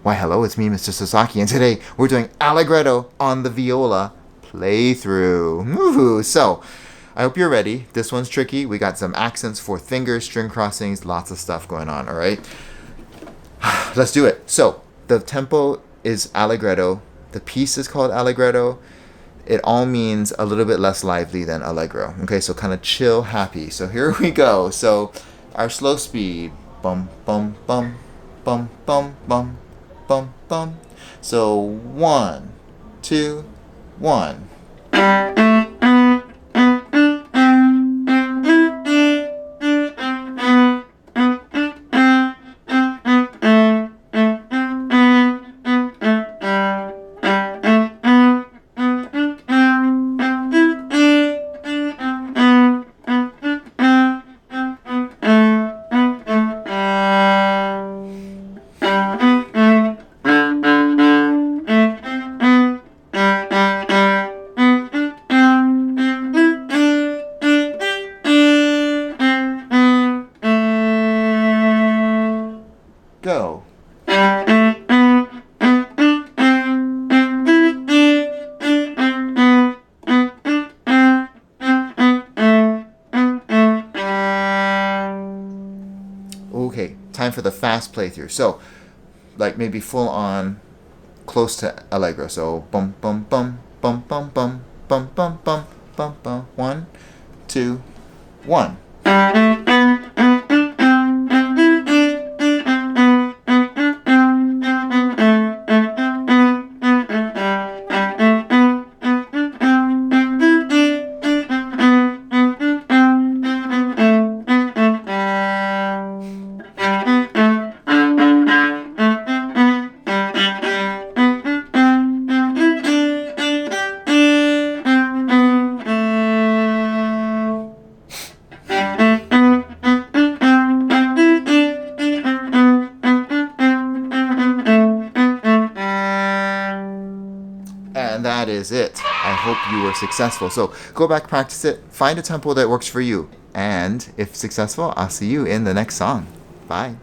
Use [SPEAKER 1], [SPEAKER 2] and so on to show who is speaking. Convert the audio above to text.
[SPEAKER 1] Why, hello, it's me, Mr. Sasaki, and today we're doing Allegretto on the viola playthrough. Woohoo! So, I hope you're ready. This one's tricky. We got some accents, fourth fingers, string crossings, lots of stuff going on, alright? Let's do it. So, the tempo is Allegretto. The piece is called Allegretto. It all means a little bit less lively than Allegro. Okay, so kind of chill, happy. So here we go. So, our slow speed. Bum, bum, bum, bum, bum, bum. Bum, bum. So 1, 2, 1. Go. Okay, time for the fast playthrough. So, like maybe full on, close to Allegro. So, bum bum bum bum bum bum bum bum bum bum bum. 1, 2, 1. And that is it. I hope you were successful. So go back, practice it, find a tempo that works for you. And if successful, I'll see you in the next song. Bye.